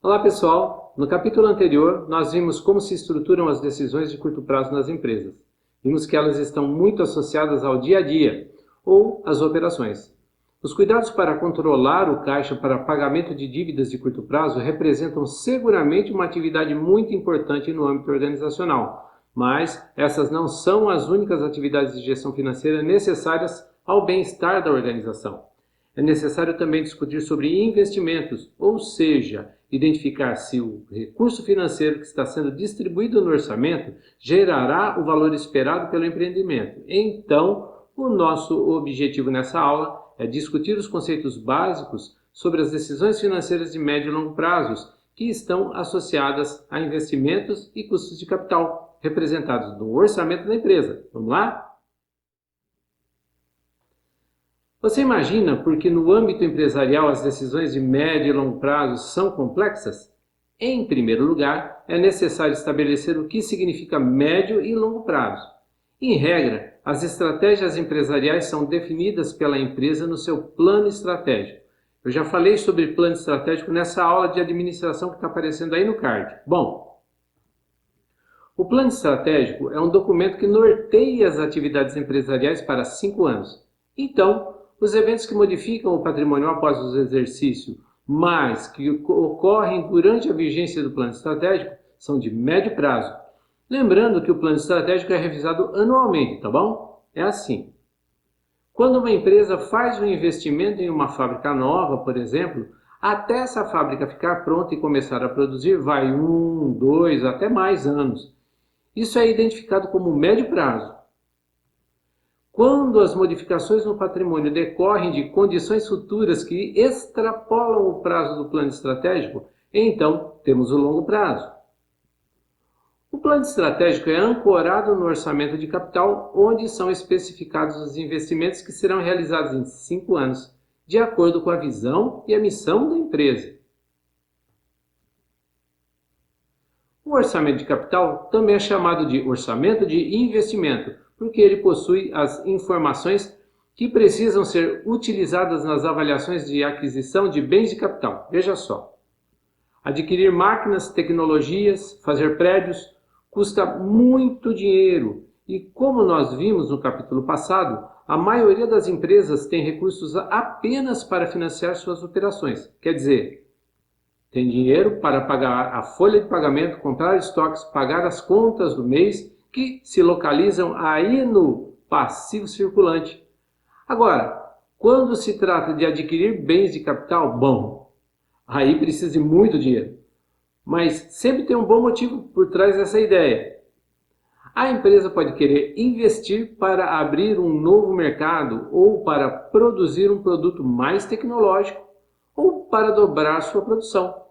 Olá pessoal, no capítulo anterior nós vimos como se estruturam as decisões de curto prazo nas empresas. Vimos que elas estão muito associadas ao dia a dia ou às operações. Os cuidados para controlar o caixa para pagamento de dívidas de curto prazo representam seguramente uma atividade muito importante no âmbito organizacional, mas essas não são as únicas atividades de gestão financeira necessárias ao bem-estar da organização. É necessário também discutir sobre investimentos, ou seja, identificar se o recurso financeiro que está sendo distribuído no orçamento gerará o valor esperado pelo empreendimento. Então, o nosso objetivo nessa aula é discutir os conceitos básicos sobre as decisões financeiras de médio e longo prazos que estão associadas a investimentos e custos de capital, representados no orçamento da empresa. Vamos lá? Você imagina por que no âmbito empresarial as decisões de médio e longo prazo são complexas? Em primeiro lugar, é necessário estabelecer o que significa médio e longo prazo. Em regra, as estratégias empresariais são definidas pela empresa no seu plano estratégico. Eu já falei sobre plano estratégico nessa aula de administração que está aparecendo aí no card. Bom, o plano estratégico é um documento que norteia as atividades empresariais para 5 anos. Então, os eventos que modificam o patrimônio após o exercício, mas que ocorrem durante a vigência do plano estratégico, são de médio prazo. Lembrando que o plano estratégico é revisado anualmente, tá bom? É assim. Quando uma empresa faz um investimento em uma fábrica nova, por exemplo, até essa fábrica ficar pronta e começar a produzir, vai 1, 2, até mais anos. Isso é identificado como médio prazo. Quando as modificações no patrimônio decorrem de condições futuras que extrapolam o prazo do plano estratégico, então temos o longo prazo. O plano estratégico é ancorado no orçamento de capital, onde são especificados os investimentos que serão realizados em 5 anos, de acordo com a visão e a missão da empresa. O orçamento de capital também é chamado de orçamento de investimento, porque ele possui as informações que precisam ser utilizadas nas avaliações de aquisição de bens de capital. Veja só, adquirir máquinas, tecnologias, fazer prédios, custa muito dinheiro e, como nós vimos no capítulo passado, a maioria das empresas tem recursos apenas para financiar suas operações. Quer dizer, tem dinheiro para pagar a folha de pagamento, comprar estoques, pagar as contas do mês, que se localizam aí no passivo circulante. Agora, quando se trata de adquirir bens de capital, bom, aí precisa de muito dinheiro. Mas sempre tem um bom motivo por trás dessa ideia. A empresa pode querer investir para abrir um novo mercado ou para produzir um produto mais tecnológico ou para dobrar sua produção.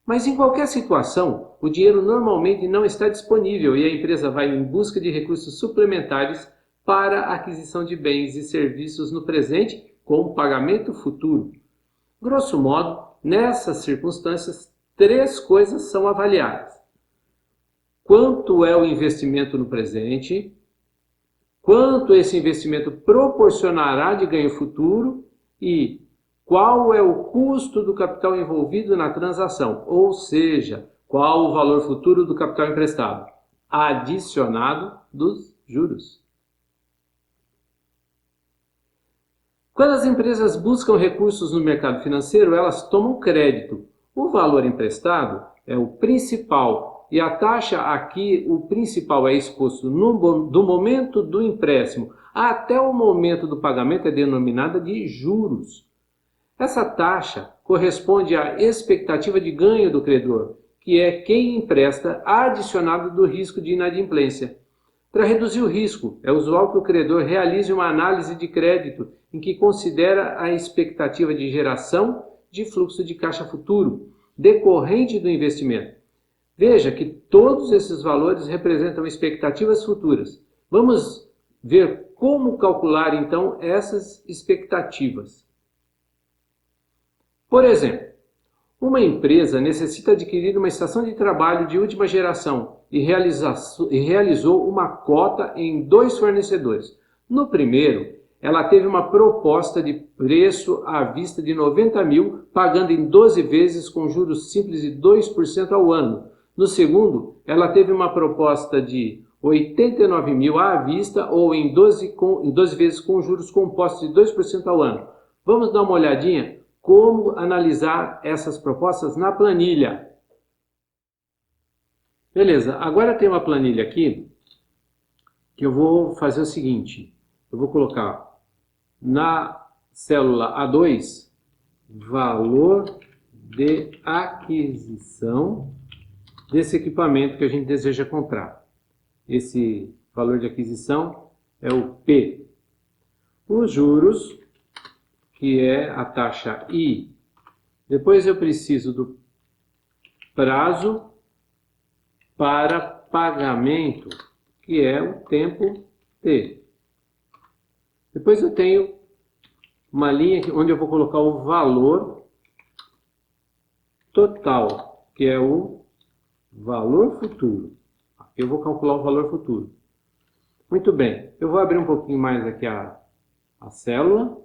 Mas em qualquer situação, o dinheiro normalmente não está disponível e a empresa vai em busca de recursos suplementares para a aquisição de bens e serviços no presente com pagamento futuro. Grosso modo, nessas circunstâncias, 3 coisas são avaliadas: quanto é o investimento no presente, quanto esse investimento proporcionará de ganho futuro e qual é o custo do capital envolvido na transação, ou seja, qual o valor futuro do capital emprestado, adicionado dos juros. Quando as empresas buscam recursos no mercado financeiro, elas tomam crédito. O valor emprestado é o principal e a taxa aqui, o principal é exposto do momento do empréstimo até o momento do pagamento, é denominada de juros. Essa taxa corresponde à expectativa de ganho do credor, que é quem empresta, adicionado do risco de inadimplência. Para reduzir o risco, é usual que o credor realize uma análise de crédito em que considera a expectativa de geração de fluxo de caixa futuro, decorrente do investimento. Veja que todos esses valores representam expectativas futuras. Vamos ver como calcular então essas expectativas. Por exemplo, uma empresa necessita adquirir uma estação de trabalho de última geração e realizou uma cota em 2 fornecedores. No primeiro, ela teve uma proposta de preço à vista de 90 mil, pagando em 12 vezes com juros simples de 2% ao ano. No segundo, ela teve uma proposta de 89 mil à vista ou em 12 vezes com juros compostos de 2% ao ano. Vamos dar uma olhadinha como analisar essas propostas na planilha. Beleza, agora tem uma planilha aqui que eu vou fazer o seguinte. Eu vou colocar na célula A2 valor de aquisição desse equipamento que a gente deseja comprar. Esse valor de aquisição é o P. Os juros, que é a taxa I. Depois eu preciso do prazo para pagamento, que é o tempo T. Depois eu tenho uma linha onde eu vou colocar o valor total, que é o valor futuro. Aqui eu vou calcular o valor futuro. Muito bem, eu vou abrir um pouquinho mais aqui a célula.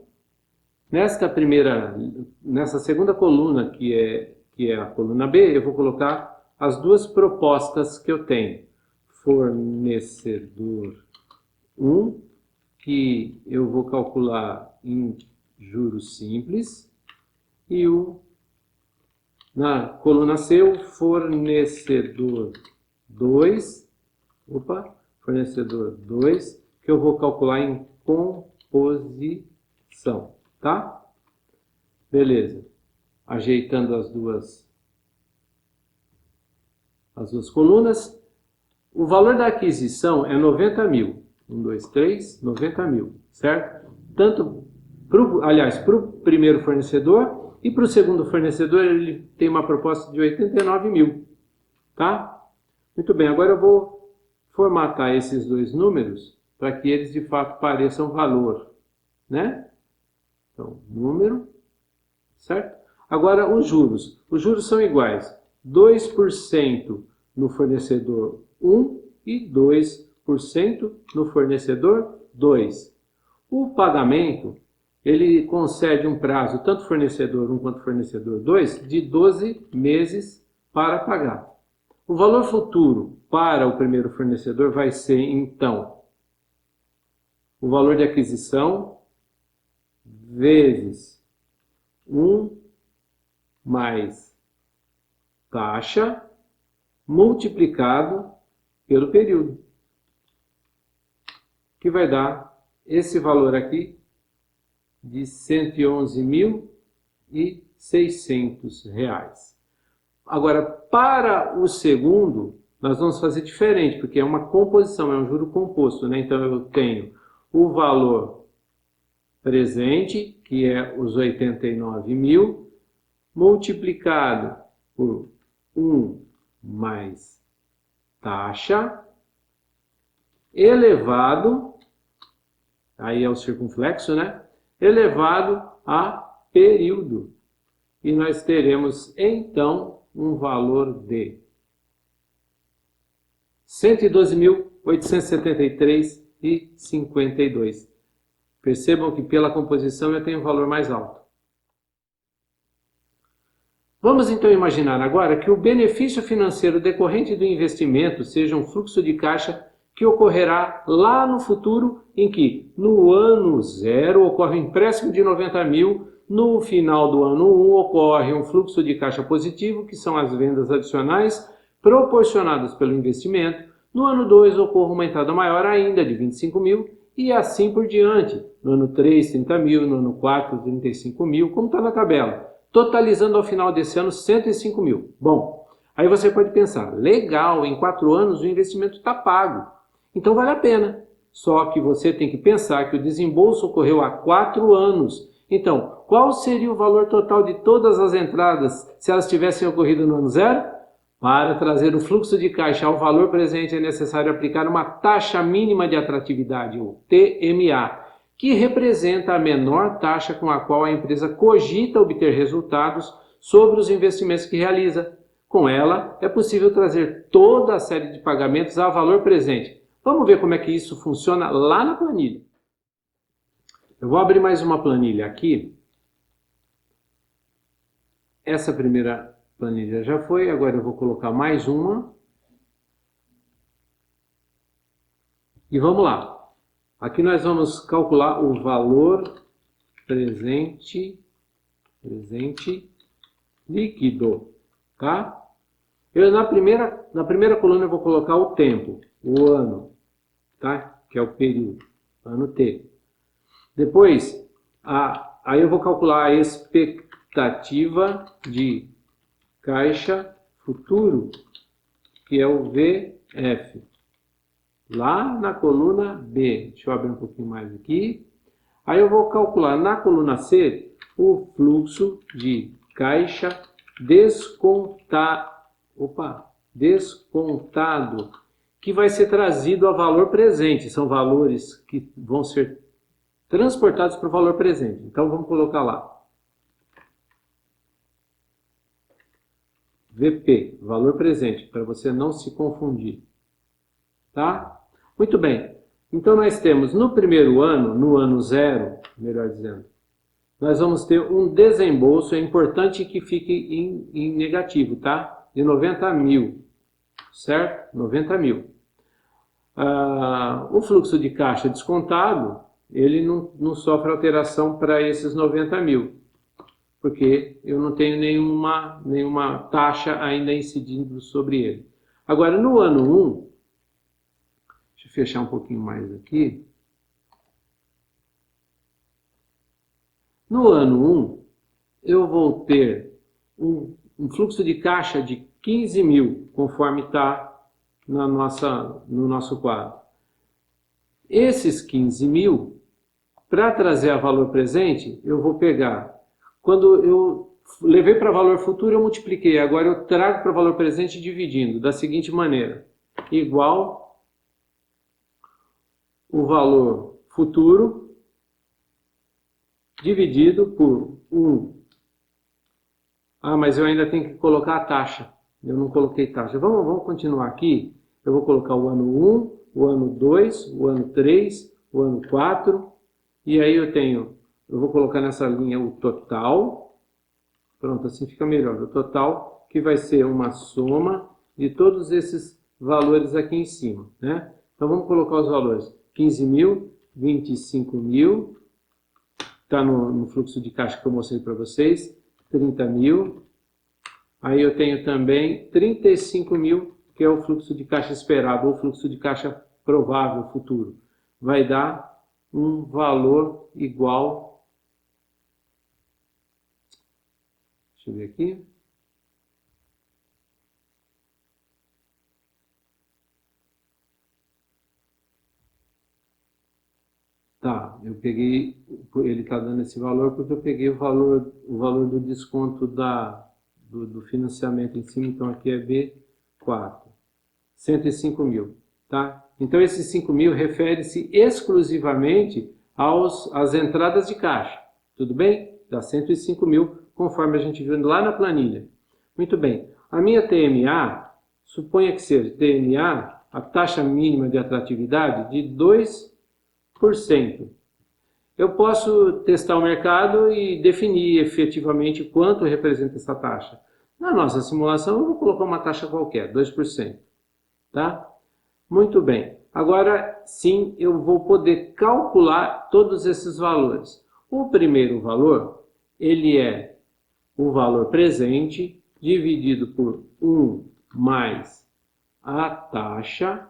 Nessa segunda coluna, que é a coluna B, eu vou colocar as duas propostas que eu tenho. Fornecedor 1, que eu vou calcular em juros simples, e na coluna C, o fornecedor 2, fornecedor 2, que eu vou calcular em composição, tá? Beleza. Ajeitando as duas colunas. O valor da aquisição é 90 mil. 1, 2, 3, 90 mil, certo? Tanto, para o primeiro fornecedor e para o segundo fornecedor, ele tem uma proposta de 89 mil, tá? Muito bem, agora eu vou formatar esses dois números para que eles de fato pareçam valor, né? Então, número, certo? Agora, os juros. Os juros são iguais. 2% no fornecedor 1 e 2% no fornecedor 2. O pagamento, ele concede um prazo, tanto fornecedor 1 quanto fornecedor 2, de 12 meses para pagar. O valor futuro para o primeiro fornecedor vai ser, então, o valor de aquisição vezes 1 mais taxa multiplicado pelo período, que vai dar esse valor aqui de R$ 111.600. Agora, para o segundo, nós vamos fazer diferente, porque é uma composição, é um juro composto, né? Então, eu tenho o valor presente, que é os 89 mil, multiplicado por 1 mais taxa, elevado, aí é o circunflexo, né? Elevado a período. E nós teremos, então, um valor de R$ 112.873,52. Percebam que pela composição eu tenho um valor mais alto. Vamos então imaginar agora que o benefício financeiro decorrente do investimento seja um fluxo de caixa que ocorrerá lá no futuro, em que no ano 0 ocorre um empréstimo de 90 mil, no final do ano 1 ocorre um fluxo de caixa positivo, que são as vendas adicionais proporcionadas pelo investimento, no ano 2 ocorre uma entrada maior ainda de 25 mil e assim por diante, no ano 3 30 mil, no ano 4 35 mil, como está na tabela, totalizando ao final desse ano 105 mil. Bom, aí você pode pensar, legal, em 4 anos o investimento está pago, então vale a pena. Só que você tem que pensar que o desembolso ocorreu há 4 anos. Então, qual seria o valor total de todas as entradas se elas tivessem ocorrido no ano 0? Para trazer o fluxo de caixa ao valor presente é necessário aplicar uma taxa mínima de atratividade, ou TMA, que representa a menor taxa com a qual a empresa cogita obter resultados sobre os investimentos que realiza. Com ela, é possível trazer toda a série de pagamentos a valor presente. Vamos ver como é que isso funciona lá na planilha. Eu vou abrir mais uma planilha aqui. Essa primeira planilha já foi, agora eu vou colocar mais uma. E vamos lá. Aqui nós vamos calcular o valor presente líquido, tá? Na primeira coluna eu vou colocar o tempo, o ano, tá? Que é o período, ano T. Depois, aí eu vou calcular a expectativa de caixa futuro, que é o VF. Lá na coluna B, deixa eu abrir um pouquinho mais aqui. Aí eu vou calcular na coluna C o fluxo de caixa descontado, que vai ser trazido a valor presente. São valores que vão ser transportados para o valor presente. Então vamos colocar lá. VP, valor presente, para você não se confundir. Tá? Muito bem. Então nós temos no primeiro ano, no ano 0, melhor dizendo, nós vamos ter um desembolso, é importante que fique em negativo, tá? De 90 mil, certo? 90 mil. O fluxo de caixa descontado, ele não sofre alteração para esses 90 mil, porque eu não tenho nenhuma taxa ainda incidindo sobre ele. Agora, no ano 1, deixa eu fechar um pouquinho mais aqui. No ano 1, eu vou ter um fluxo de caixa de 15 mil, conforme está no nosso quadro. Esses 15 mil, para trazer a valor presente, eu vou pegar. Quando eu levei para valor futuro, eu multipliquei. Agora eu trago para valor presente dividindo da seguinte maneira. Igual o valor futuro dividido por 1. Mas eu ainda tenho que colocar a taxa. Eu não coloquei taxa. Vamos continuar aqui. Eu vou colocar o ano 1, o ano 2, o ano 3, o ano 4. E aí eu vou colocar nessa linha o total. Pronto, assim fica melhor. O total, que vai ser uma soma de todos esses valores aqui em cima, né? Então vamos colocar os valores. 15 mil, 25 mil, está no fluxo de caixa que eu mostrei para vocês, 30 mil. Aí eu tenho também 35 mil, que é o fluxo de caixa esperado, ou fluxo de caixa provável futuro. Vai dar um valor igual, deixa eu ver aqui, tá, eu peguei, ele está dando esse valor porque eu peguei o valor do desconto do financiamento em cima, então aqui é B4, 105 mil, tá? Então esses 5 mil refere-se exclusivamente às entradas de caixa, tudo bem? Dá 105 mil, conforme a gente viu lá na planilha. Muito bem, a minha TMA, suponha que seja TMA, a taxa mínima de atratividade, de 2%. Eu posso testar o mercado e definir efetivamente quanto representa essa taxa. Na nossa simulação, eu vou colocar uma taxa qualquer, 2%. Tá? Muito bem. Agora, sim, eu vou poder calcular todos esses valores. O primeiro valor, ele é o valor presente dividido por 1 mais a taxa,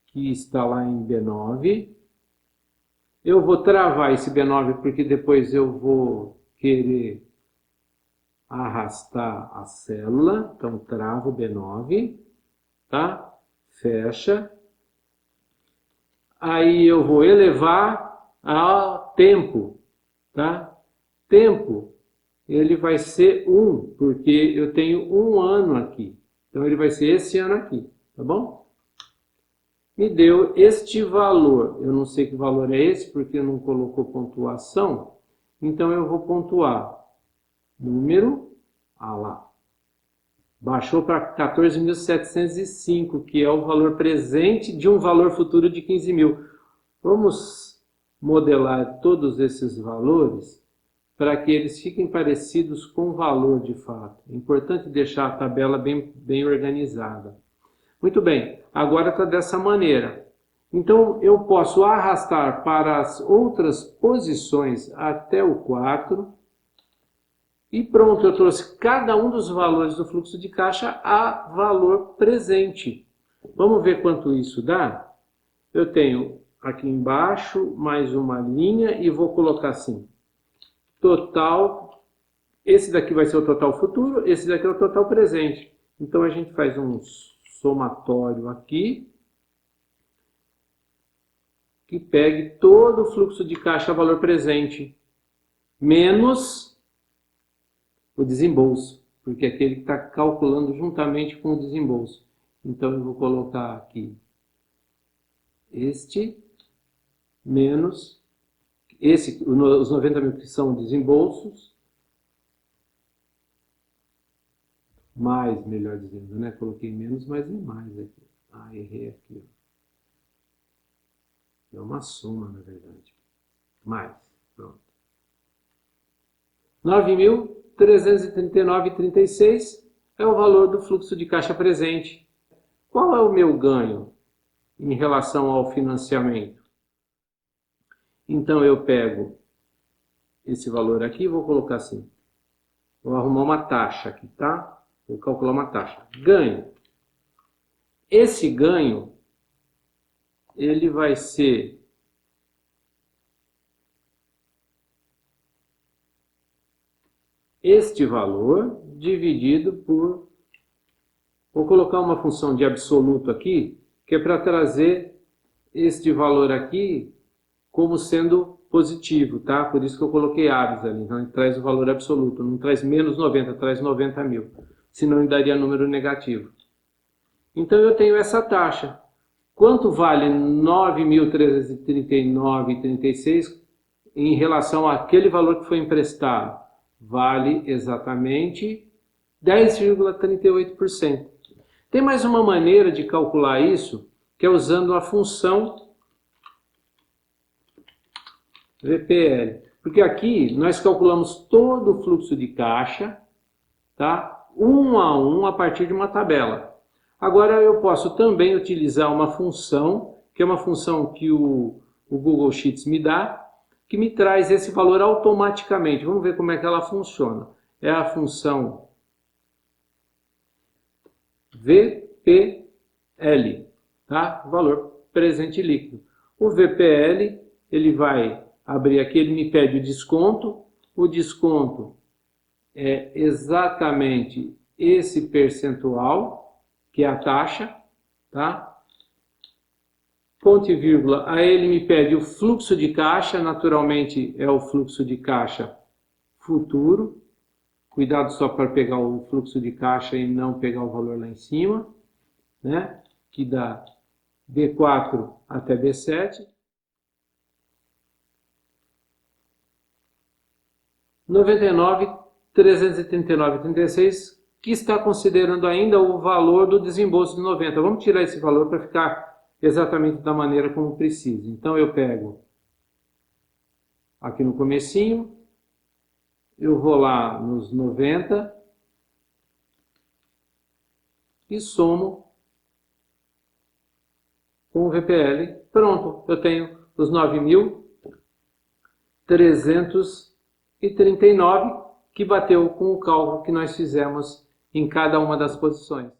que está lá em B9. Eu vou travar esse B9 porque depois eu vou querer arrastar a célula. Então, travo o B9, tá? Fecha. Aí eu vou elevar ao tempo, tá? Tempo, ele vai ser 1, porque eu tenho um ano aqui. Então, ele vai ser esse ano aqui, tá bom? Me deu este valor. Eu não sei que valor é esse, porque não colocou pontuação. Então, eu vou pontuar número, lá. Baixou para 14.705, que é o valor presente de um valor futuro de 15 mil. Vamos modelar todos esses valores para que eles fiquem parecidos com o valor de fato. É importante deixar a tabela bem organizada. Muito bem, agora está dessa maneira. Então, eu posso arrastar para as outras posições até o 4. E pronto, eu trouxe cada um dos valores do fluxo de caixa a valor presente. Vamos ver quanto isso dá? Eu tenho aqui embaixo mais uma linha e vou colocar assim. Total, esse daqui vai ser o total futuro, esse daqui é o total presente. Então a gente faz um somatório aqui, que pegue todo o fluxo de caixa a valor presente, menos o desembolso, porque é aquele que está calculando juntamente com o desembolso. Então eu vou colocar aqui este menos os 90 mil que são desembolsos, mais, melhor dizendo, né? Coloquei menos, mas não mais aqui. Ah, errei aqui. É uma soma, na verdade. Mais, pronto. 9.339,36 é o valor do fluxo de caixa presente. Qual é o meu ganho em relação ao financiamento? Então eu pego esse valor aqui e vou colocar assim. Vou arrumar uma taxa aqui, tá? Vou calcular uma taxa. Ganho. Esse ganho, ele vai ser este valor dividido por... Vou colocar uma função de absoluto aqui, que é para trazer este valor aqui como sendo positivo, tá? Por isso que eu coloquei aves ali, então ele traz o valor absoluto, não traz menos 90, traz 90 mil, senão ele daria número negativo. Então eu tenho essa taxa. Quanto vale 9.339,36 em relação àquele valor que foi emprestado? Vale exatamente 10,38%. Tem mais uma maneira de calcular isso, que é usando a função VPL. Porque aqui nós calculamos todo o fluxo de caixa, tá? Um a um a partir de uma tabela. Agora eu posso também utilizar uma função, que é uma função que o Google Sheets me dá, que me traz esse valor automaticamente. Vamos ver como é que ela funciona. É a função VPL, tá? Valor presente líquido. O VPL, ele vai abrir aqui, ele me pede o desconto. O desconto é exatamente esse percentual, que é a taxa, tá? Ponto e vírgula, aí ele me pede o fluxo de caixa, naturalmente é o fluxo de caixa futuro. Cuidado só para pegar o fluxo de caixa e não pegar o valor lá em cima, né? Que dá B4 até B7. 99.339,36, que está considerando ainda o valor do desembolso de 90. Vamos tirar esse valor para ficar exatamente da maneira como precisa. Então eu pego aqui no comecinho, eu vou lá nos 90 e somo com o VPL. Pronto, eu tenho os 9.339 que bateu com o cálculo que nós fizemos em cada uma das posições.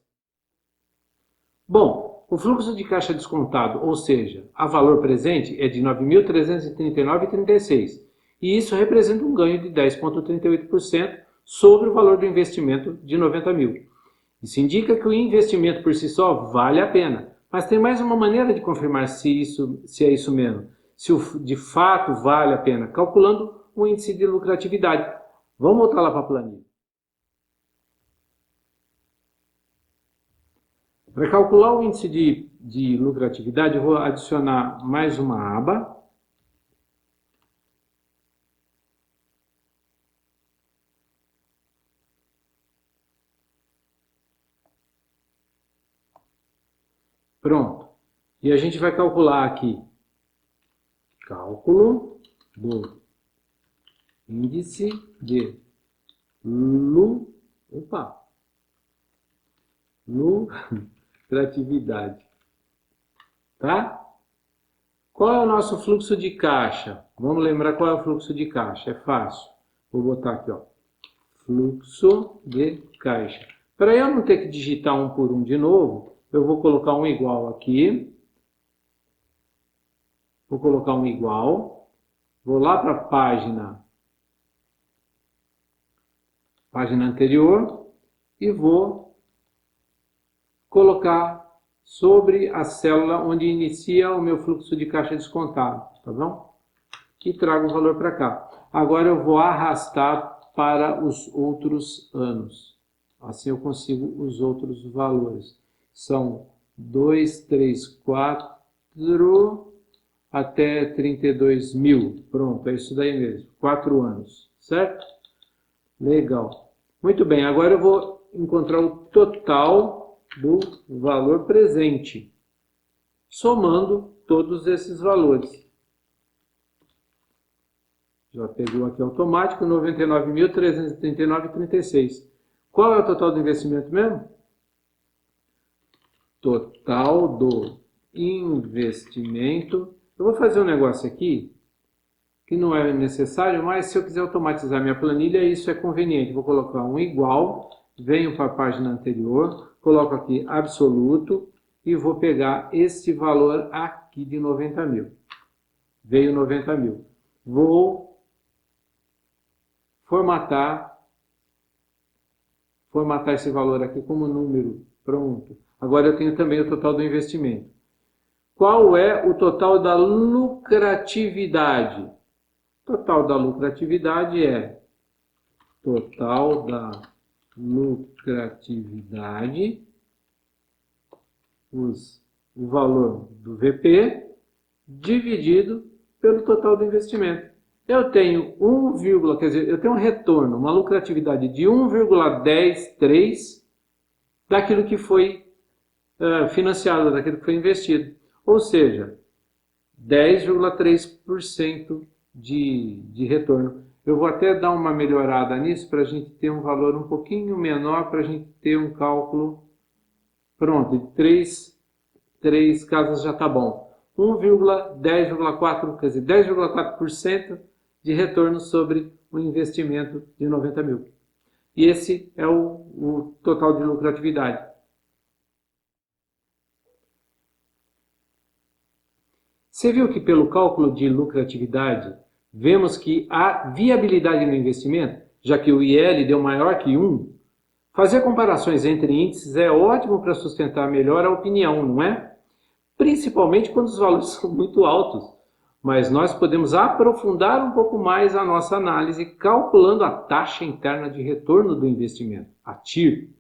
Bom, o fluxo de caixa descontado, ou seja, a valor presente, é de 9.339,36. E isso representa um ganho de 10,38% sobre o valor do investimento de 90 mil. Isso indica que o investimento por si só vale a pena. Mas tem mais uma maneira de confirmar se é isso mesmo. Se de fato vale a pena, calculando o índice de lucratividade. Vamos voltar lá para a planilha. Para calcular o índice de lucratividade, eu vou adicionar mais uma aba. Pronto. E a gente vai calcular aqui Cálculo do índice de lucratividade. Tá? Qual é o nosso fluxo de caixa? Vamos lembrar qual é o fluxo de caixa. É fácil. Vou botar aqui, ó. Fluxo de caixa. Para eu não ter que digitar um por um de novo, eu vou colocar um igual aqui. Vou colocar um igual. Vou lá para a página anterior e vou colocar sobre a célula onde inicia o meu fluxo de caixa descontado, tá bom? E trago o valor para cá. Agora eu vou arrastar para os outros anos. Assim eu consigo os outros valores. São 2, 3, 4, até 32 mil. Pronto, é isso daí mesmo. 4 anos, certo? Legal. Muito bem, agora eu vou encontrar o total do valor presente, somando todos esses valores. Já pegou aqui automático, 99.339,36. Qual é o total do investimento mesmo? Total do investimento. Eu vou fazer um negócio aqui, que não é necessário, mas se eu quiser automatizar minha planilha, isso é conveniente. Vou colocar um igual, venho para a página anterior, coloco aqui absoluto e vou pegar este valor aqui de 90 mil. Veio 90 mil. Vou formatar esse valor aqui como número. Pronto. Agora eu tenho também o total do investimento. Qual é o total da lucratividade? Total da lucratividade é total da lucratividade, o valor do VP, dividido pelo total do investimento. Eu tenho eu tenho um retorno, uma lucratividade de 1,103 daquilo que foi financiado, daquilo que foi investido. Ou seja, 10,3% de retorno. Eu vou até dar uma melhorada nisso para a gente ter um valor um pouquinho menor, para a gente ter um cálculo. Pronto, de 3 casas já está bom. 10,4%, quer dizer, 10,4% de retorno sobre o investimento de 90 mil. E esse é o total de lucratividade. Você viu que pelo cálculo de lucratividade, vemos que há viabilidade no investimento, já que o IL deu maior que 1. Fazer comparações entre índices é ótimo para sustentar melhor a opinião, não é? Principalmente quando os valores são muito altos. Mas nós podemos aprofundar um pouco mais a nossa análise calculando a taxa interna de retorno do investimento, a TIR.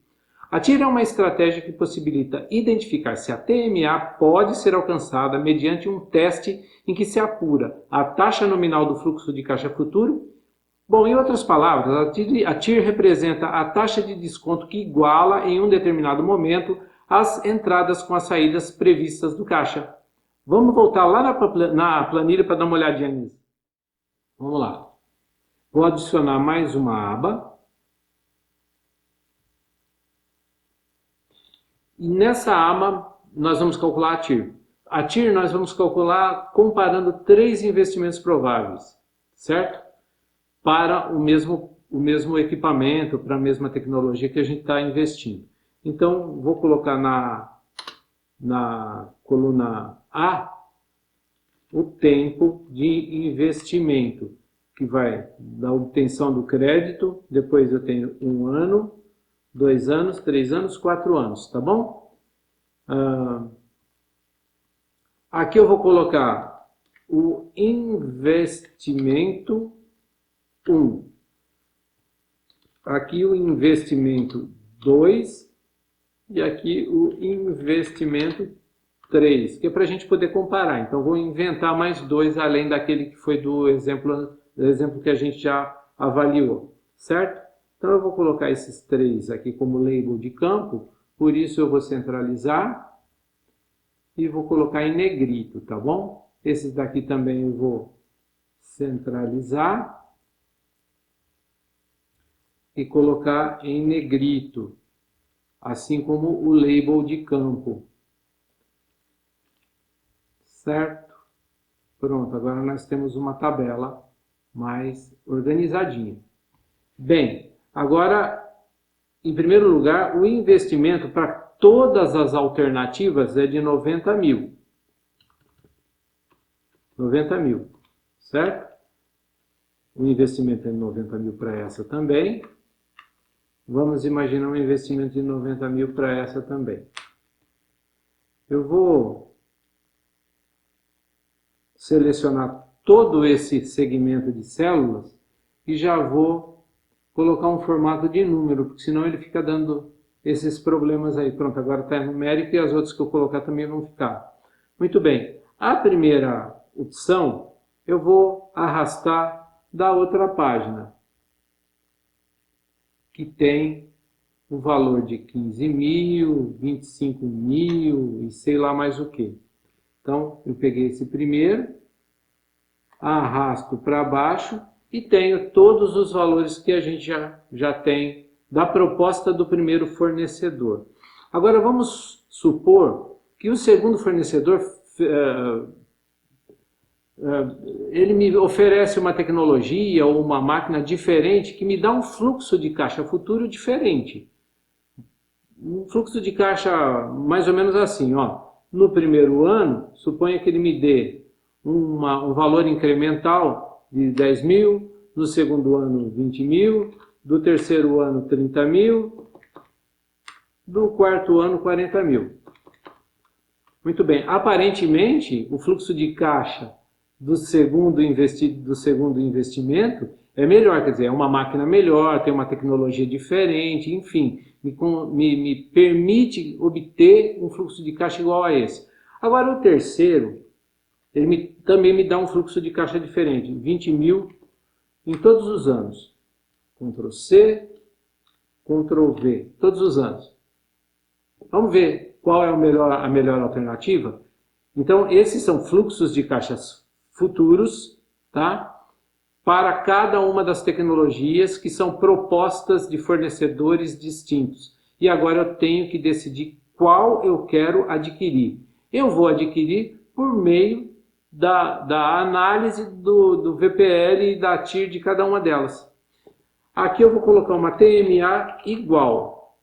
A TIR é uma estratégia que possibilita identificar se a TMA pode ser alcançada mediante um teste em que se apura a taxa nominal do fluxo de caixa futuro. Bom, em outras palavras, a TIR representa a taxa de desconto que iguala em um determinado momento as entradas com as saídas previstas do caixa. Vamos voltar lá na planilha para dar uma olhadinha nisso. Vamos lá. Vou adicionar mais uma aba. E nessa aba nós vamos calcular a TIR. A TIR nós vamos calcular comparando 3 investimentos prováveis, certo? Para o mesmo equipamento, para a mesma tecnologia que a gente está investindo. Então, vou colocar na coluna A o tempo de investimento, que vai da obtenção do crédito, depois eu tenho 1 ano, 2 anos, 3 anos, 4 anos, tá bom? Aqui eu vou colocar o investimento 1. Aqui o investimento 2 e aqui o investimento 3, que é para a gente poder comparar. Então, vou inventar mais 2, além daquele que foi do exemplo que a gente já avaliou, certo? Então, eu vou colocar esses 3 aqui como label de campo, por isso eu vou centralizar e vou colocar em negrito, tá bom? Esses daqui também eu vou centralizar e colocar em negrito, assim como o label de campo. Certo? Pronto, agora nós temos uma tabela mais organizadinha. Bem, agora, em primeiro lugar, o investimento para todas as alternativas é de 90 mil. 90 mil, certo? O investimento é de 90 mil para essa também. Vamos imaginar um investimento de 90 mil para essa também. Eu vou selecionar todo esse segmento de células e já vou colocar um formato de número, porque senão ele fica dando esses problemas aí. Pronto, agora está numérico e as outras que eu colocar também vão ficar. Muito bem, a primeira opção eu vou arrastar da outra página, que tem o valor de 15 mil, 25 mil e sei lá mais o que. Então, eu peguei esse primeiro, arrasto para baixo e tenho todos os valores que a gente já tem da proposta do primeiro fornecedor. Agora, vamos supor que o segundo fornecedor ele me oferece uma tecnologia ou uma máquina diferente que me dá um fluxo de caixa futuro diferente. Um fluxo de caixa mais ou menos assim, ó. No primeiro ano, suponha que ele me dê um valor incremental de 10 mil, no segundo ano 20 mil, do terceiro ano 30 mil, do quarto ano 40 mil. Muito bem, aparentemente o fluxo de caixa do segundo investimento é melhor, quer dizer, é uma máquina melhor, tem uma tecnologia diferente, enfim, me permite obter um fluxo de caixa igual a esse. Agora o terceiro, ele também me dá um fluxo de caixa diferente, 20 mil em todos os anos. Ctrl C, Ctrl V, todos os anos. Vamos ver qual é a melhor alternativa? Então, esses são fluxos de caixas futuros, tá? Para cada uma das tecnologias que são propostas de fornecedores distintos. E agora eu tenho que decidir qual eu quero adquirir. Eu vou adquirir por meio da análise do VPL e da TIR de cada uma delas. Aqui eu vou colocar uma TMA igual.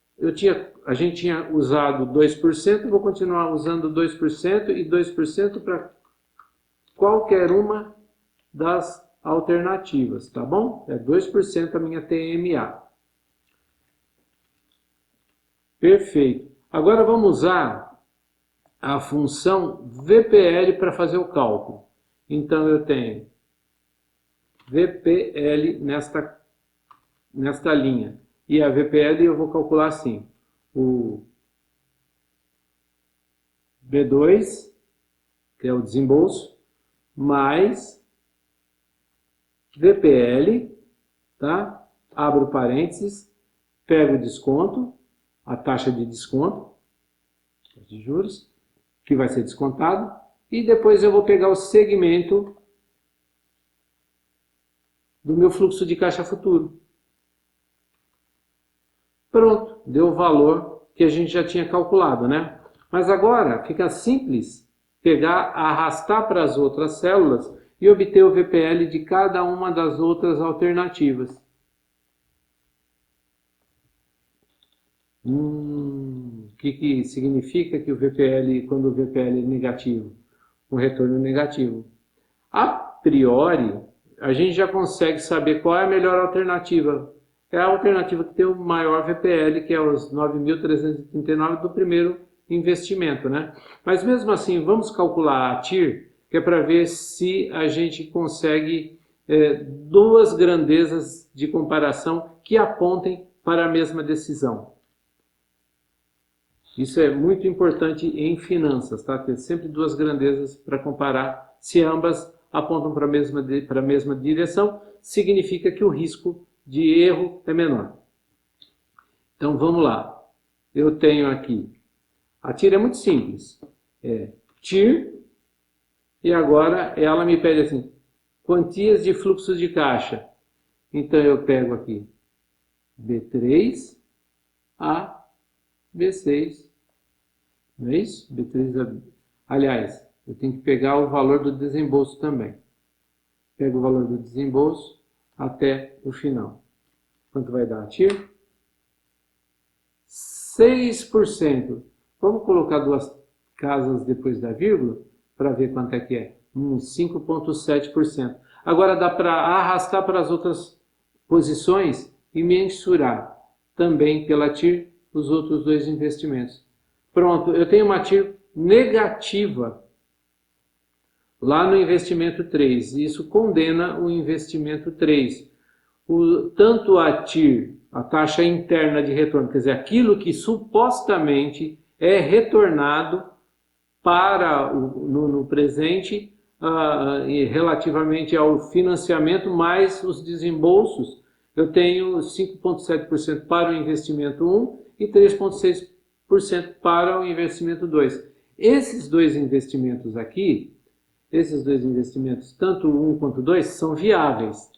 A gente tinha usado 2%, vou continuar usando 2% e 2% para qualquer uma das alternativas, tá bom? É 2% a minha TMA. Perfeito. Agora vamos usar a função VPL para fazer o cálculo. Então eu tenho VPL nesta linha. E a VPL eu vou calcular assim. O B2, que é o desembolso, mais VPL, tá? Abro parênteses, pego o desconto, a taxa de desconto, de juros, que vai ser descontado, e depois eu vou pegar o segmento do meu fluxo de caixa futuro. Pronto, deu o valor que a gente já tinha calculado, né? Mas agora fica simples pegar, arrastar para as outras células e obter o VPL de cada uma das outras alternativas. O que significa que o VPL, quando o VPL é negativo? Um retorno negativo. A priori, a gente já consegue saber qual é a melhor alternativa. É a alternativa que tem o maior VPL, que é os 9.339 do primeiro investimento, né? Mas mesmo assim, vamos calcular a TIR, que é para ver se a gente consegue duas grandezas de comparação que apontem para a mesma decisão. Isso é muito importante em finanças, tá? Ter sempre duas grandezas para comparar. Se ambas apontam para a mesma direção, significa que o risco de erro é menor. Então vamos lá. Eu tenho aqui, a TIR é muito simples. É TIR E agora ela me pede assim, quantias de fluxo de caixa. Então eu pego aqui B3 a B6. Não é isso? B3 a... Aliás, eu tenho que pegar o valor do desembolso também. Pego o valor do desembolso até o final. Quanto vai dar, TIR? 6%. Vamos colocar duas casas depois da vírgula para ver quanto é que é. 5,7%. Agora dá para arrastar para as outras posições e mensurar também pela TIR os outros dois investimentos. Pronto, eu tenho uma TIR negativa lá no investimento 3. Isso condena o investimento 3. Tanto a TIR, a taxa interna de retorno, quer dizer, aquilo que supostamente é retornado para no presente relativamente ao financiamento mais os desembolsos, eu tenho 5,7% para o investimento 1 e 3,6% para o investimento 2. Esses dois investimentos aqui, tanto o 1 quanto o 2, são viáveis,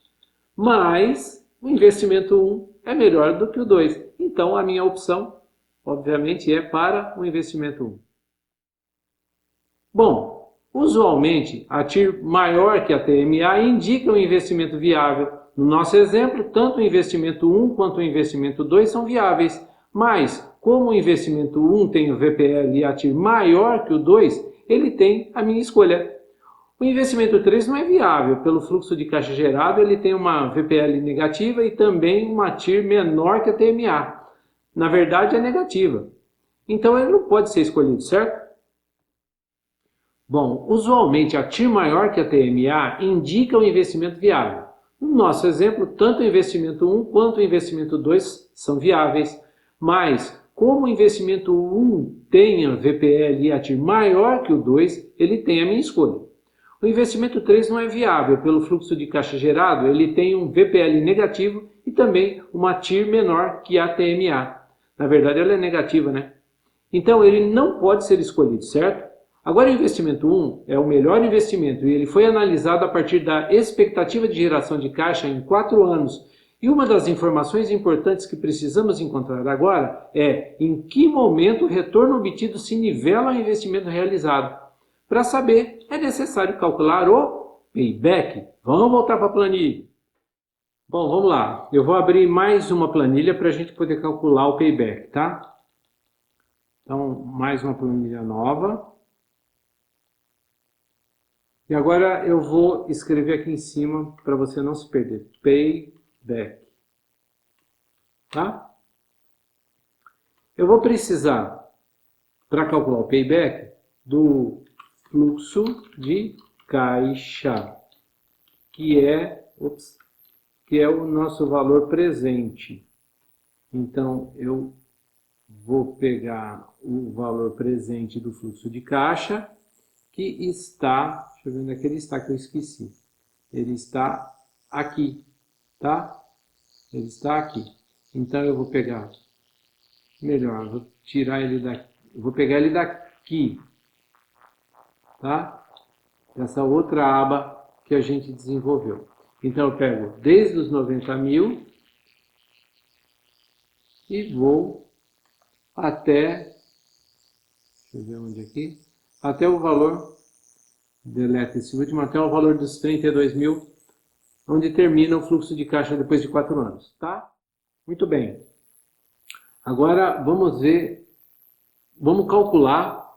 mas o investimento 1 é melhor do que o 2. Então a minha opção, obviamente, é para o investimento 1. Bom, usualmente a TIR maior que a TMA indica um investimento viável. No nosso exemplo, tanto o investimento 1 quanto o investimento 2 são viáveis, mas como o investimento 1 tem o VPL e a TIR maior que o 2, ele tem a minha escolha. O investimento 3 não é viável, pelo fluxo de caixa gerado ele tem uma VPL negativa e também uma TIR menor que a TMA. Na verdade é negativa, então ele não pode ser escolhido, certo? Bom, usualmente a TIR maior que a TMA indica um investimento viável. No nosso exemplo, tanto o investimento 1 quanto o investimento 2 são viáveis, mas como o investimento 1 tem a VPL e a TIR maior que o 2, ele tem a minha escolha. O investimento 3 não é viável, pelo fluxo de caixa gerado, ele tem um VPL negativo e também uma TIR menor que a TMA. Na verdade ela é negativa, né? Então ele não pode ser escolhido, certo? Agora o investimento 1 é o melhor investimento e ele foi analisado a partir da expectativa de geração de caixa em 4 anos. E uma das informações importantes que precisamos encontrar agora é em que momento o retorno obtido se nivela ao investimento realizado. Para saber, é necessário calcular o payback. Vamos voltar para a planilha. Bom, vamos lá. Eu vou abrir mais uma planilha para a gente poder calcular o payback, tá? Então, mais uma planilha nova. E agora eu vou escrever aqui em cima para você não se perder. Payback. Tá? Eu vou precisar, para calcular o payback, do fluxo de caixa, que é o nosso valor presente. Então, eu vou pegar o valor presente do fluxo de caixa, que está, deixa eu ver onde é que ele está, que eu esqueci. Ele está aqui, tá? Ele está aqui. Então eu vou pegar, melhor, vou tirar ele daqui, vou pegar ele daqui, tá? Essa outra aba que a gente desenvolveu. Então eu pego desde os 90 mil e vou até, deixa eu ver onde aqui, até o valor, deleta esse último, até o valor dos 32 mil, onde termina o fluxo de caixa depois de 4 anos, tá? Muito bem. Agora vamos ver, vamos calcular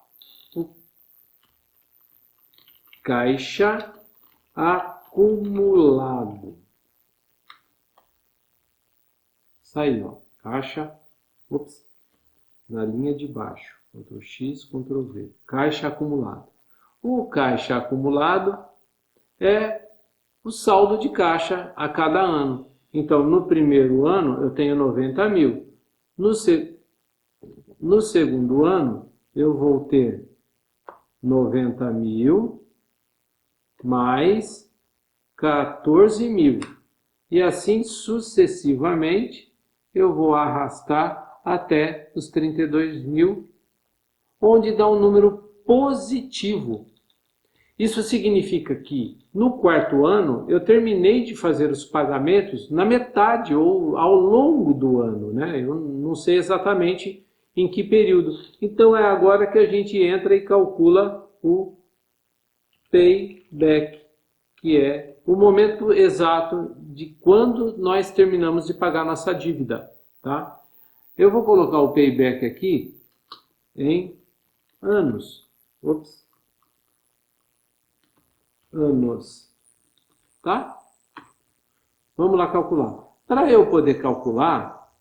o caixa acumulado. Saiu, ó, caixa, na linha de baixo, Ctrl X, Ctrl V, caixa acumulado. O caixa acumulado é o saldo de caixa a cada ano. Então, no primeiro ano, eu tenho 90 mil. No segundo ano, eu vou ter 90 mil mais 14 mil. E assim sucessivamente, eu vou arrastar até os 32 mil, onde dá um número positivo. Isso significa que no quarto ano eu terminei de fazer os pagamentos na metade ou ao longo do ano, né? Eu não sei exatamente em que período. Então é agora que a gente entra e calcula o payback, que é o momento exato de quando nós terminamos de pagar nossa dívida, tá? Eu vou colocar o payback aqui em anos. Ops. Anos, tá? Vamos lá calcular. Para eu poder calcular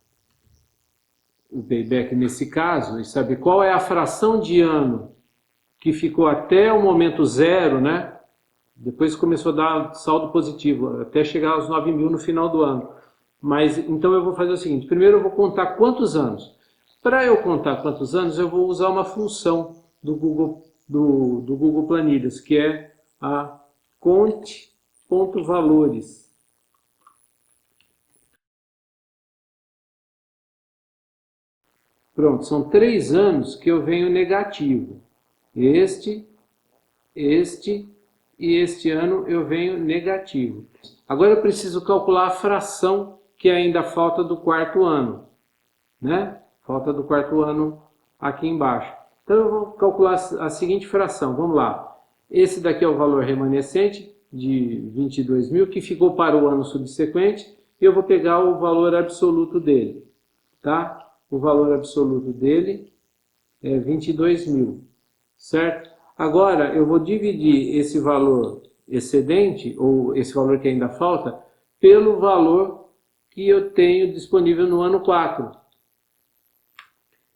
o payback nesse caso e saber qual é a fração de ano que ficou até o momento zero, né? Depois começou a dar saldo positivo, até chegar aos 9.000 no final do ano. Mas então eu vou fazer o seguinte, primeiro eu vou contar quantos anos. Para eu contar quantos anos, eu vou usar uma função do Google Planilhas, que é a conte.valores. Pronto, são 3 anos que eu venho negativo. Este e este ano eu venho negativo. Agora eu preciso calcular a fração que ainda falta do quarto ano, né? Falta do quarto ano aqui embaixo. Então eu vou calcular a seguinte fração, vamos lá. Esse daqui é o valor remanescente de 22.000 que ficou para o ano subsequente e eu vou pegar o valor absoluto dele, tá? O valor absoluto dele é 22.000, certo? Agora eu vou dividir esse valor excedente, ou esse valor que ainda falta, pelo valor que eu tenho disponível no ano 4.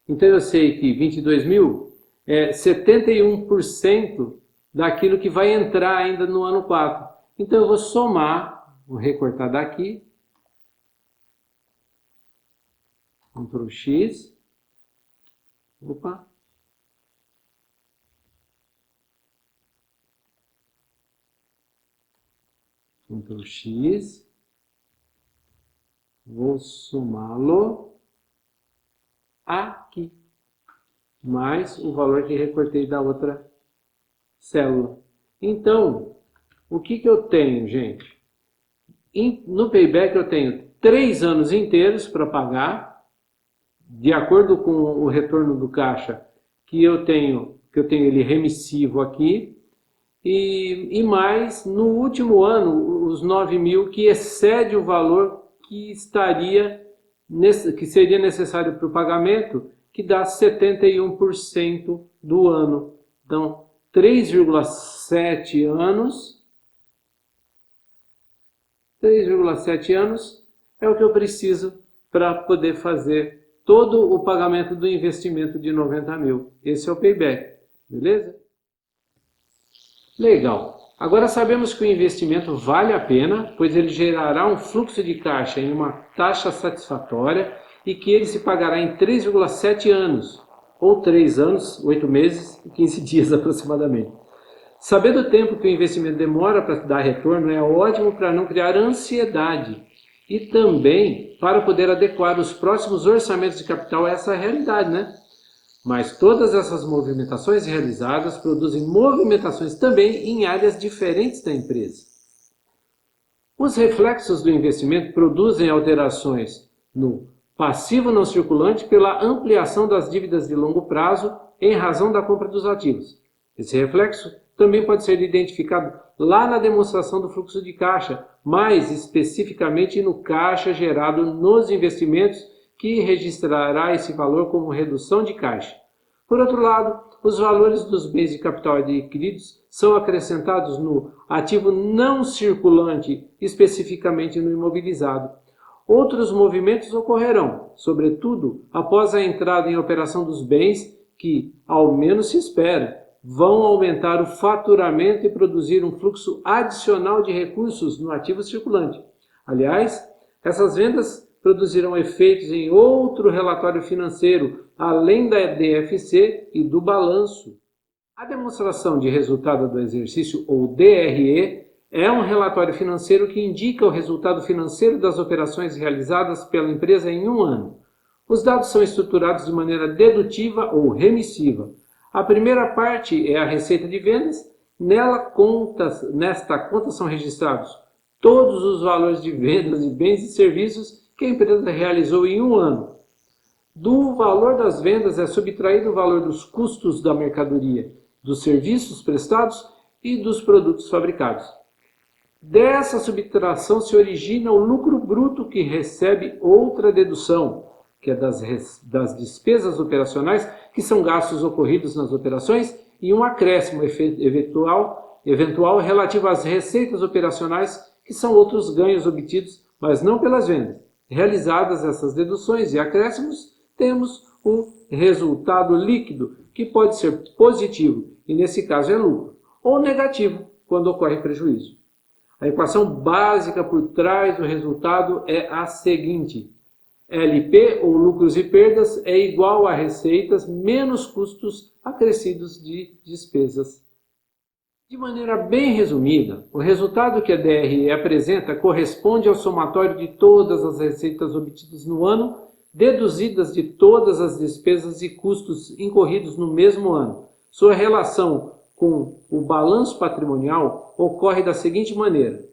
Então eu sei que 22.000 é 71% daquilo que vai entrar ainda no ano 4. Então eu vou somar, vou recortar daqui, Ctrl X, opa, Ctrl X, vou somá-lo aqui, mais o valor que recortei da outra célula. Então, o que eu tenho, gente? No payback eu tenho 3 anos inteiros para pagar, de acordo com o retorno do caixa que eu tenho ele remissivo aqui, e mais no último ano os 9.000 que excede o valor que seria necessário para o pagamento, que dá 71% do ano. Então, 3,7 anos é o que eu preciso para poder fazer todo o pagamento do investimento de 90.000. Esse é o payback, beleza? Legal. Agora sabemos que o investimento vale a pena, pois ele gerará um fluxo de caixa em uma taxa satisfatória e que ele se pagará em 3,7 anos, ou 3 anos, 8 meses e 15 dias aproximadamente. Saber do tempo que o investimento demora para dar retorno é ótimo para não criar ansiedade e também para poder adequar os próximos orçamentos de capital a essa realidade, né? Mas todas essas movimentações realizadas produzem movimentações também em áreas diferentes da empresa. Os reflexos do investimento produzem alterações no passivo não circulante pela ampliação das dívidas de longo prazo em razão da compra dos ativos. Esse reflexo também pode ser identificado lá na demonstração do fluxo de caixa, mais especificamente no caixa gerado nos investimentos, que registrará esse valor como redução de caixa. Por outro lado, os valores dos bens de capital adquiridos são acrescentados no ativo não circulante, especificamente no imobilizado. Outros movimentos ocorrerão, sobretudo após a entrada em operação dos bens que, ao menos se espera, vão aumentar o faturamento e produzir um fluxo adicional de recursos no ativo circulante. Aliás, essas vendas produzirão efeitos em outro relatório financeiro, além da DFC e do balanço. A demonstração de resultado do exercício, ou DRE, é um relatório financeiro que indica o resultado financeiro das operações realizadas pela empresa em um ano. Os dados são estruturados de maneira dedutiva ou remissiva. A primeira parte é a receita de vendas, Nesta conta são registrados todos os valores de vendas de bens e serviços que a empresa realizou em um ano. Do valor das vendas é subtraído o valor dos custos da mercadoria, dos serviços prestados e dos produtos fabricados. Dessa subtração se origina o lucro bruto, que recebe outra dedução, que é das despesas operacionais, que são gastos ocorridos nas operações, e um acréscimo eventual relativo às receitas operacionais, que são outros ganhos obtidos, mas não pelas vendas. Realizadas essas deduções e acréscimos, temos o resultado líquido, que pode ser positivo, e nesse caso é lucro, ou negativo, quando ocorre prejuízo. A equação básica por trás do resultado é a seguinte: LP, ou lucros e perdas, é igual a receitas menos custos acrescidos de despesas. De maneira bem resumida, o resultado que a DRE apresenta corresponde ao somatório de todas as receitas obtidas no ano, deduzidas de todas as despesas e custos incorridos no mesmo ano. Sua relação com o balanço patrimonial ocorre da seguinte maneira: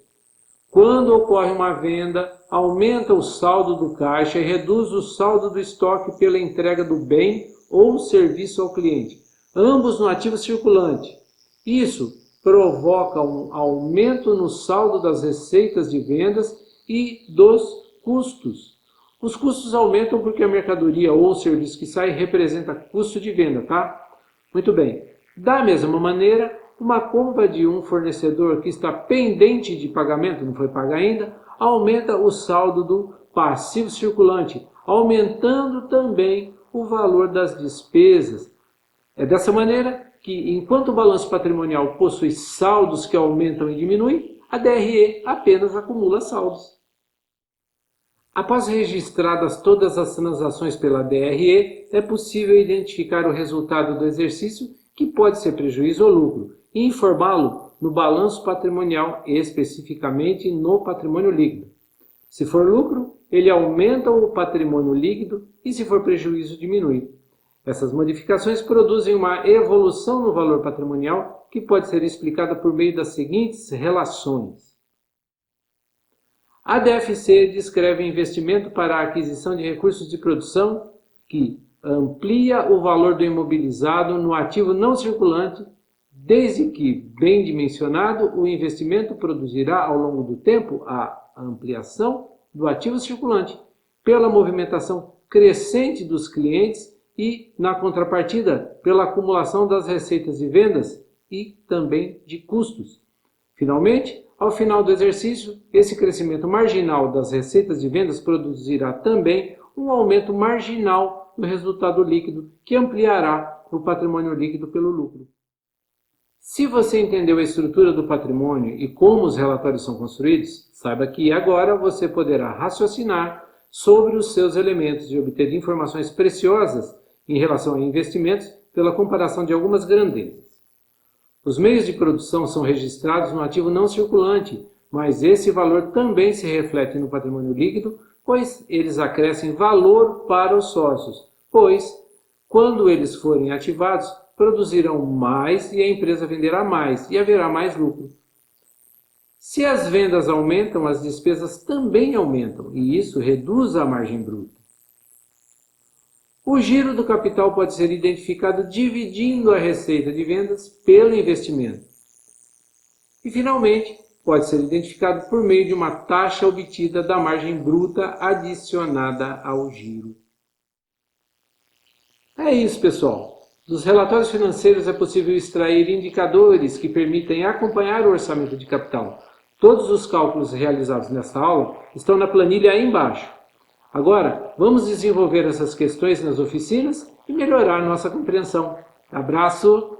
quando ocorre uma venda, aumenta o saldo do caixa e reduz o saldo do estoque pela entrega do bem ou serviço ao cliente, ambos no ativo circulante. Isso provoca um aumento no saldo das receitas de vendas e dos custos. Os custos aumentam porque a mercadoria ou serviço que sai representa custo de venda, tá? Muito bem. Da mesma maneira, uma compra de um fornecedor que está pendente de pagamento, não foi pago ainda, aumenta o saldo do passivo circulante, aumentando também o valor das despesas. É dessa maneira que, enquanto o balanço patrimonial possui saldos que aumentam e diminuem, a DRE apenas acumula saldos. Após registradas todas as transações pela DRE, é possível identificar o resultado do exercício, que pode ser prejuízo ou lucro, e informá-lo no balanço patrimonial, especificamente no patrimônio líquido. Se for lucro, ele aumenta o patrimônio líquido, e se for prejuízo, diminui. Essas modificações produzem uma evolução no valor patrimonial, que pode ser explicada por meio das seguintes relações. A DFC descreve investimento para a aquisição de recursos de produção que amplia o valor do imobilizado no ativo não circulante, desde que, bem dimensionado, o investimento produzirá ao longo do tempo a ampliação do ativo circulante, pela movimentação crescente dos clientes e, na contrapartida, pela acumulação das receitas de vendas e também de custos. Finalmente, ao final do exercício, esse crescimento marginal das receitas de vendas produzirá também um aumento marginal no resultado líquido, que ampliará o patrimônio líquido pelo lucro. Se você entendeu a estrutura do patrimônio e como os relatórios são construídos, saiba que agora você poderá raciocinar sobre os seus elementos e obter informações preciosas em relação a investimentos pela comparação de algumas grandezas. Os meios de produção são registrados no ativo não circulante, mas esse valor também se reflete no patrimônio líquido, pois eles acrescem valor para os sócios, pois, quando eles forem ativados, produzirão mais e a empresa venderá mais e haverá mais lucro. Se as vendas aumentam, as despesas também aumentam, e isso reduz a margem bruta. O giro do capital pode ser identificado dividindo a receita de vendas pelo investimento. E, finalmente, pode ser identificado por meio de uma taxa obtida da margem bruta adicionada ao giro. É isso, pessoal. Dos relatórios financeiros é possível extrair indicadores que permitem acompanhar o orçamento de capital. Todos os cálculos realizados nesta aula estão na planilha aí embaixo. Agora, vamos desenvolver essas questões nas oficinas e melhorar nossa compreensão. Abraço!